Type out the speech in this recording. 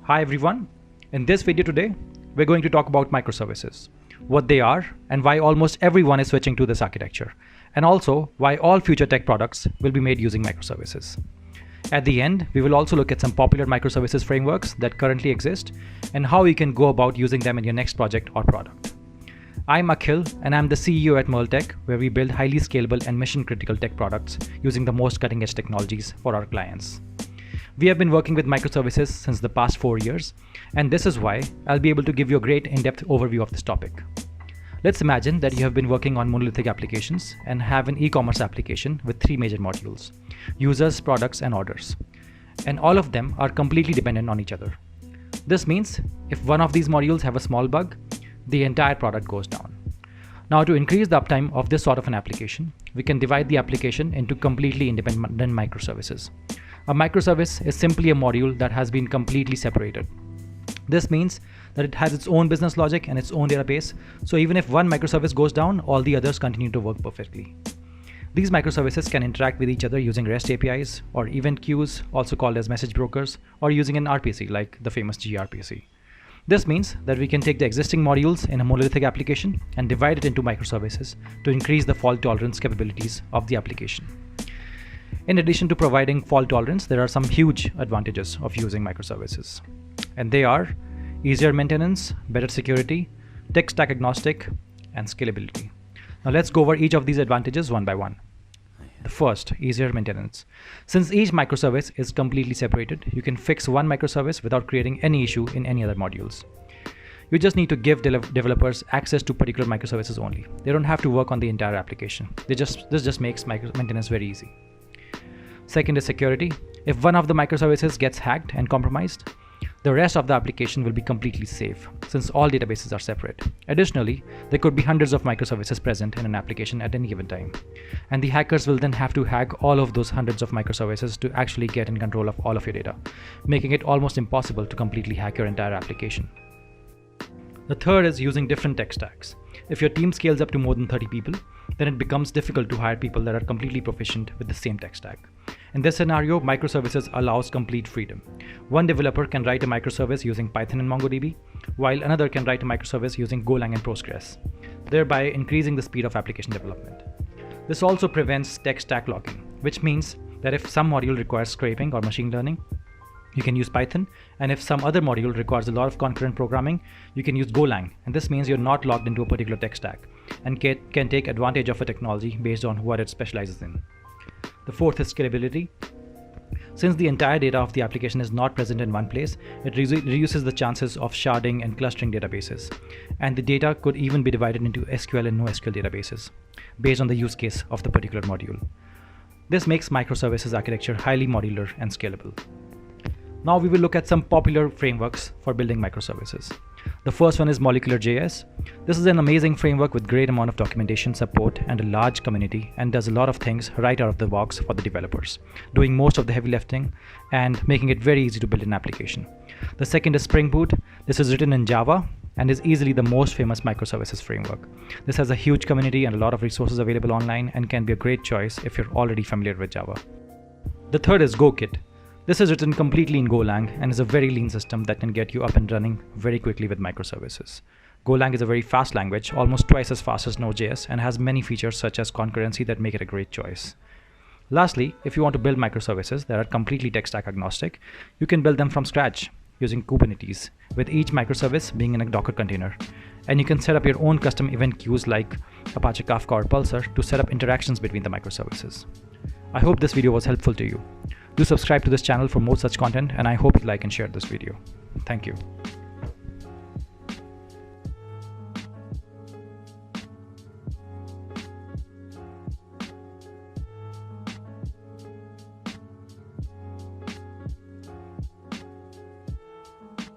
Hi everyone, in this video today, we're going to talk about microservices, what they are and why almost everyone is switching to this architecture, and also why all future tech products will be made using microservices. At the end, we will also look at some popular microservices frameworks that currently exist and how you can go about using them in your next project or product. I'm Akhil and I'm the CEO at Merletech, where we build highly scalable and mission critical tech products using the most cutting edge technologies for our clients. We have been working with microservices since the past 4 years, and this is why I'll be able to give you a great in-depth overview of this topic. Let's imagine that you have been working on monolithic applications and have an e-commerce application with 3 major modules: users, products, and orders. And all of them are completely dependent on each other. This means if one of these modules have a small bug, the entire product goes down. Now, to increase the uptime of this sort of an application, we can divide the application into completely independent microservices. A microservice is simply a module that has been completely separated. This means that it has its own business logic and its own database, so even if one microservice goes down, all the others continue to work perfectly. These microservices can interact with each other using REST APIs or event queues, also called as message brokers, or using an RPC like the famous gRPC. This means that we can take the existing modules in a monolithic application and divide it into microservices to increase the fault tolerance capabilities of the application. In addition to providing fault tolerance, there are some huge advantages of using microservices. And they are easier maintenance, better security, tech stack agnostic, and scalability. Now let's go over each of these advantages one by one. The first, easier maintenance. Since each microservice is completely separated, you can fix one microservice without creating any issue in any other modules. You just need to give developers access to particular microservices only. They don't have to work on the entire application. This just makes maintenance very easy. Second is security. If one of the microservices gets hacked and compromised, the rest of the application will be completely safe, since all databases are separate. Additionally, there could be hundreds of microservices present in an application at any given time, and the hackers will then have to hack all of those hundreds of microservices to actually get in control of all of your data, making it almost impossible to completely hack your entire application. The third is using different tech stacks. If your team scales up to more than 30 people, then it becomes difficult to hire people that are completely proficient with the same tech stack. In this scenario, microservices allows complete freedom. One developer can write a microservice using Python and MongoDB, while another can write a microservice using Golang and Postgres, thereby increasing the speed of application development. This also prevents tech stack locking, which means that if some module requires scraping or machine learning, you can use Python, and if some other module requires a lot of concurrent programming, you can use Golang, and this means you're not locked into a particular tech stack and can take advantage of a technology based on what it specializes in. The fourth is scalability. Since the entire data of the application is not present in one place, it reduces the chances of sharding and clustering databases, and the data could even be divided into SQL and NoSQL databases based on the use case of the particular module. This makes microservices architecture highly modular and scalable. Now we will look at some popular frameworks for building microservices. The first one is Molecular.js. This is an amazing framework with great amount of documentation support and a large community, and does a lot of things right out of the box for the developers, doing most of the heavy lifting and making it very easy to build an application. The second is Spring Boot. This is written in Java and is easily the most famous microservices framework. This has a huge community and a lot of resources available online and can be a great choice if you're already familiar with Java. The third is GoKit. This is written completely in Golang and is a very lean system that can get you up and running very quickly with microservices. Golang is a very fast language, almost twice as fast as Node.js, and has many features such as concurrency that make it a great choice. Lastly, if you want to build microservices that are completely tech stack agnostic, you can build them from scratch using Kubernetes, with each microservice being in a Docker container. And you can set up your own custom event queues like Apache Kafka or Pulsar to set up interactions between the microservices. I hope this video was helpful to you. Do subscribe to this channel for more such content, and I hope you like and share this video. Thank you.